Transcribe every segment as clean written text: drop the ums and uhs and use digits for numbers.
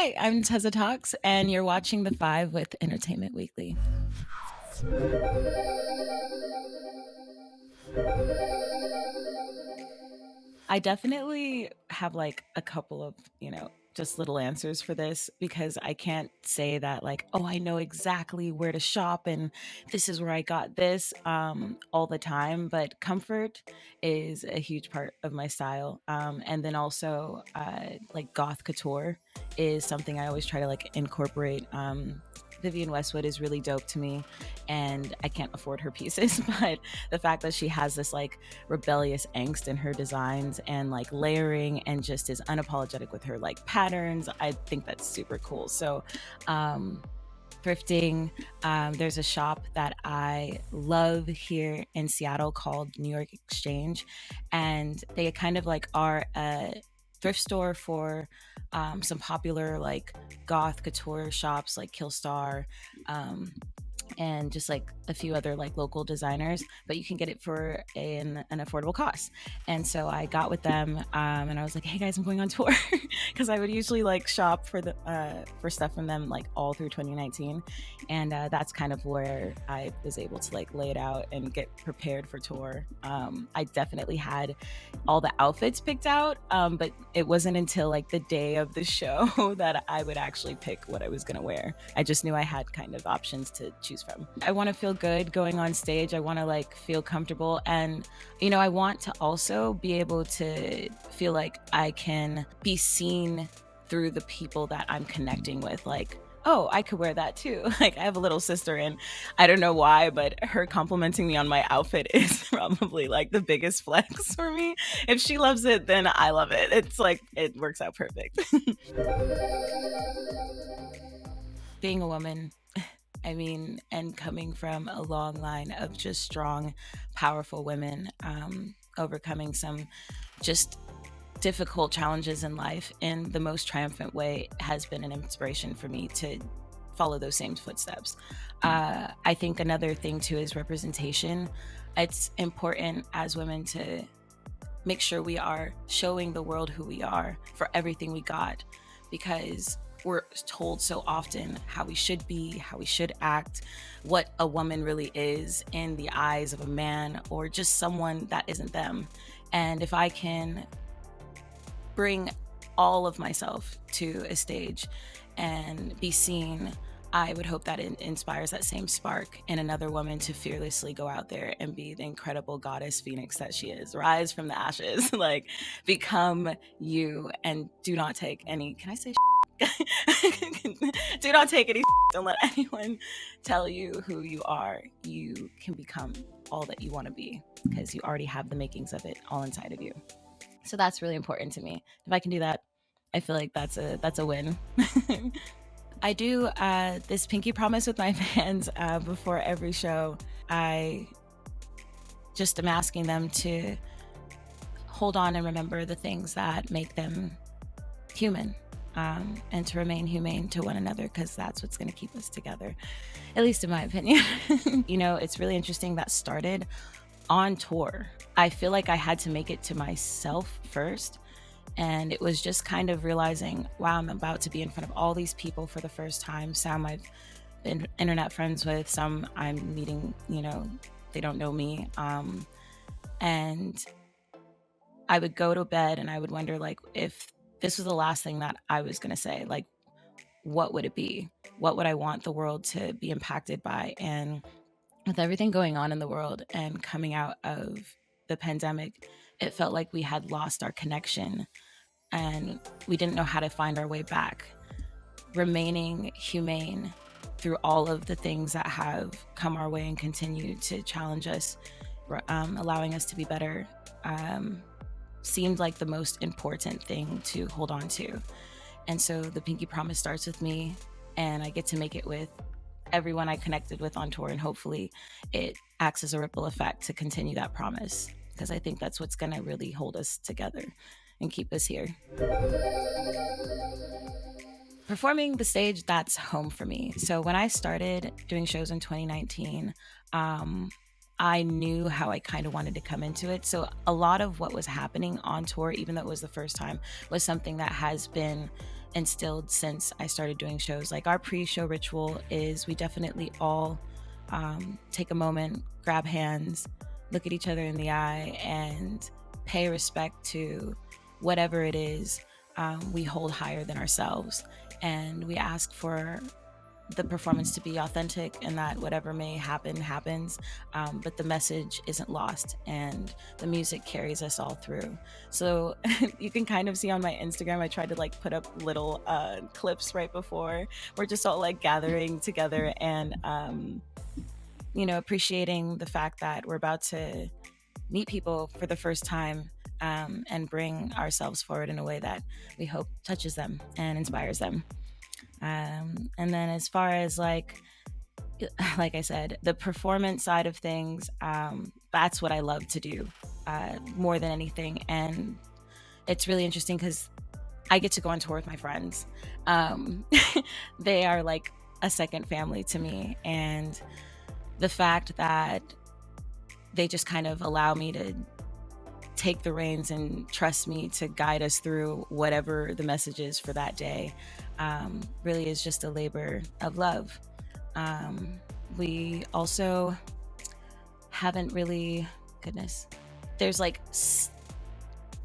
Hey, I'm TeZATalks, and you're watching The Five with Entertainment Weekly. I definitely have like a couple of, just little answers for this because I can't say that like, oh, I know exactly where to shop and this is where I got this all the time. But comfort is a huge part of my style. And then also like goth couture is something I always try to like incorporate. Vivienne Westwood is really dope to me, and I can't afford her pieces, but the fact that she has this like rebellious angst in her designs and like layering and just is unapologetic with her like patterns, I think that's super cool. So um thrifting, there's a shop that I love here in Seattle called New York Exchange, and they kind of like are a thrift store for some popular like goth couture shops like Killstar, um, and just like a few other like local designers, but you can get it for an affordable cost. And so I got with them, and I was like, hey guys, I'm going on tour because I would usually like shop for stuff from them like all through 2019. And that's kind of where I was able to like lay it out and get prepared for tour. I definitely had all the outfits picked out, but it wasn't until like the day of the show that I would actually pick what I was going to wear. I just knew I had kind of options to choose from. I want to feel good going on stage. I want to like feel comfortable, and I want to also be able to feel like I can be seen through the people that I'm connecting with. Like, oh, I could wear that too. Like, I have a little sister, and I don't know why, but her complimenting me on my outfit is probably like the biggest flex for me. If she loves it, then I love it. It's like, it works out perfect. Being a woman, I mean, and coming from a long line of just strong, powerful women, overcoming some just difficult challenges in life in the most triumphant way has been an inspiration for me to follow those same footsteps. I think another thing too is representation. It's important as women to make sure we are showing the world who we are for everything we got, because we're told so often how we should be, how we should act, what a woman really is in the eyes of a man or just someone that isn't them. And if I can bring all of myself to a stage and be seen, I would hope that it inspires that same spark in another woman to fearlessly go out there and be the incredible goddess phoenix that she is. Rise from the ashes, like become you, and do not take any, can I say do not take any don't let anyone tell you who you are. You can become all that you want to be because you already have the makings of it all inside of you. So that's really important to me. If I can do that, I feel like that's a win. I do this pinky promise with my fans before every show. I just am asking them to hold on and remember the things that make them human, and to remain humane to one another, because that's what's going to keep us together, at least in my opinion. It's really interesting that started on tour. I feel like I had to make it to myself first. And it was just kind of realizing, wow, I'm about to be in front of all these people for the first time. Some I've been internet friends with, some I'm meeting, they don't know me. And I would go to bed and I would wonder, like, if this was the last thing that I was going to say, like, what would it be? What would I want the world to be impacted by? And with everything going on in the world and coming out of the pandemic, it felt like we had lost our connection and we didn't know how to find our way back. Remaining humane through all of the things that have come our way and continue to challenge us, allowing us to be better, seemed like the most important thing to hold on to. And so the Pinky Promise starts with me, and I get to make it with everyone I connected with on tour, and hopefully it acts as a ripple effect to continue that promise, because I think that's what's going to really hold us together and keep us here. Performing the stage, that's home for me. So when I started doing shows in 2019, I knew how I kind of wanted to come into it. So a lot of what was happening on tour, even though it was the first time, was something that has been instilled since I started doing shows. Like our pre-show ritual is we definitely all take a moment, grab hands, look at each other in the eye, and pay respect to whatever it is we hold higher than ourselves. And we ask for the performance to be authentic and that whatever may happen happens, but the message isn't lost and the music carries us all through. So you can kind of see on my Instagram, I tried to like put up little clips right before. We're just all like gathering together and appreciating the fact that we're about to meet people for the first time, and bring ourselves forward in a way that we hope touches them and inspires them. And then as far as like I said, the performance side of things, that's what I love to do more than anything. And it's really interesting because I get to go on tour with my friends. Um, they are like a second family to me. And the fact that they just kind of allow me to take the reins and trust me to guide us through whatever the message is for that day, really is just a labor of love. We also haven't really, goodness, there's like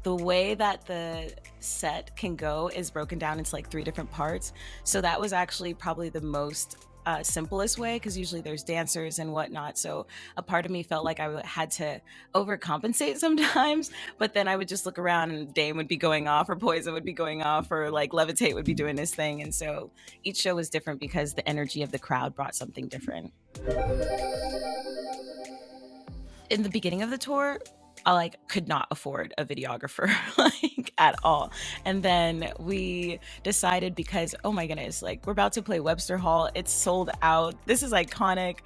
the way that the set can go is broken down into like 3 different parts. So that was actually probably the most simplest way, because usually there's dancers and whatnot. So a part of me felt like I had to overcompensate sometimes, but then I would just look around and Dame would be going off, or Poison would be going off, or like Levitate would be doing this thing. And so each show was different because the energy of the crowd brought something different. In the beginning of the tour, I like could not afford a videographer like at all. And then we decided, because oh my goodness, like we're about to play Webster Hall, it's sold out. This is iconic.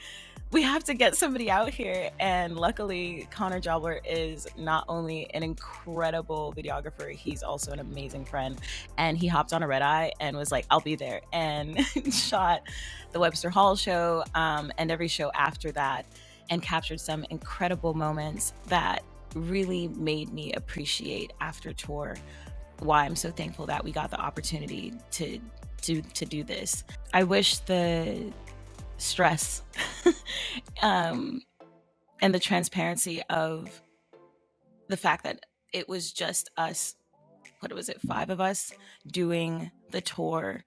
We have to get somebody out here. And luckily, Connor Jobler is not only an incredible videographer, he's also an amazing friend. And he hopped on a red eye and was like, I'll be there, and shot the Webster Hall show, and every show after that, and captured some incredible moments that really made me appreciate after tour why I'm so thankful that we got the opportunity to do this. I wish the stress and the transparency of the fact that it was just us, what was it, 5 of us doing the tour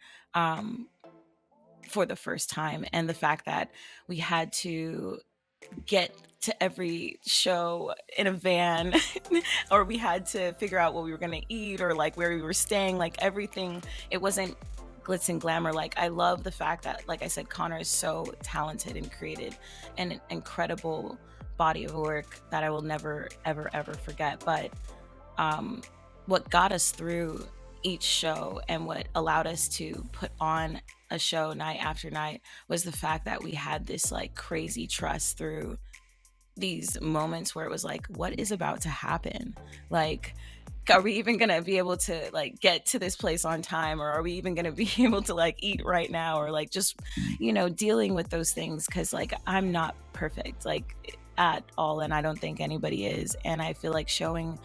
for the first time, and the fact that we had to get to every show in a van or we had to figure out what we were going to eat, or like where we were staying, like everything. It wasn't glitz and glamour. Like I love the fact that, like I said, Connor is so talented and created an incredible body of work that I will never ever forget. But what got us through each show and what allowed us to put on a show night after night was the fact that we had this like crazy trust through these moments where it was like, what is about to happen? Like, are we even gonna be able to like get to this place on time, or are we even gonna be able to like eat right now, or like just dealing with those things, because like I'm not perfect like at all, and I don't think anybody is. And I feel like showing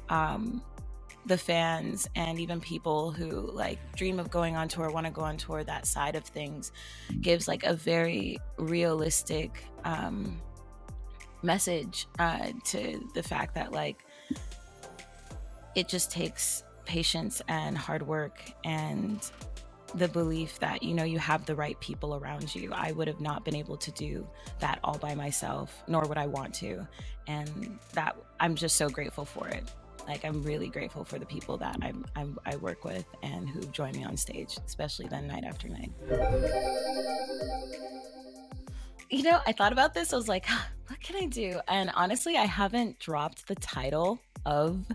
the fans and even people who like dream of going on tour, want to go on tour, that side of things gives like a very realistic message to the fact that like it just takes patience and hard work and the belief that you have the right people around you. I would have not been able to do that all by myself, nor would I want to. And that I'm just so grateful for it. Like I'm really grateful for the people that I work with and who join me on stage, especially then night after night. I thought about this. I was like, what can I do? And honestly, I haven't dropped the title of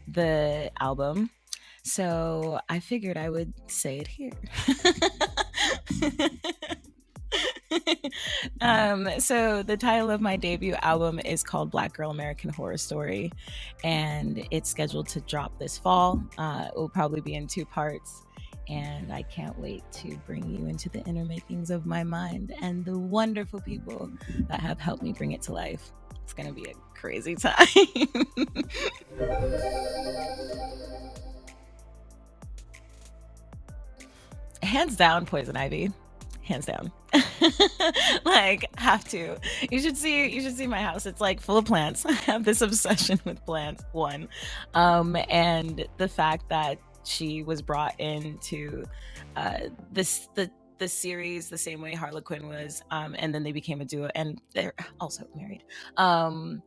the album, so I figured I would say it here. So the title of my debut album is called Black Girl American Horror Story, and it's scheduled to drop this fall. It will probably be in 2 parts, and I can't wait to bring you into the inner makings of my mind and the wonderful people that have helped me bring it to life. It's gonna be a crazy time. Hands down, poison ivy. Hands down. Like, have to. You should see my house. It's like full of plants. I have this obsession with plants, one. And the fact that she was brought into this the series the same way Harlequin was, and then they became a duo, and they're also married. Um,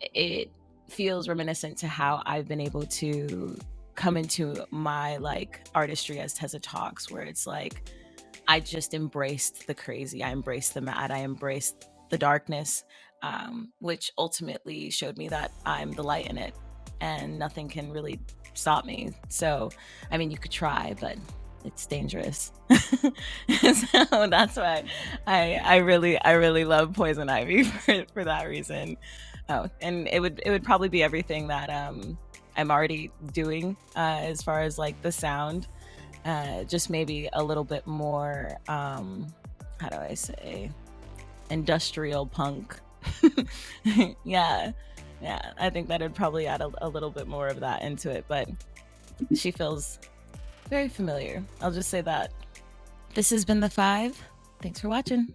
it feels reminiscent to how I've been able to come into my like artistry as TeZATalks, where it's like I just embraced the crazy, I embraced the mad, I embraced the darkness, which ultimately showed me that I'm the light in it, and nothing can really stop me. So, I mean, you could try, but it's dangerous. So that's why I really love Poison Ivy for that reason. Oh, and it would probably be everything that I'm already doing as far as like the sound, just maybe a little bit more how do I say, industrial punk. Yeah, yeah, I think that would probably add a little bit more of that into it, but she feels very familiar, I'll just say that. This has been the five. Thanks for watching.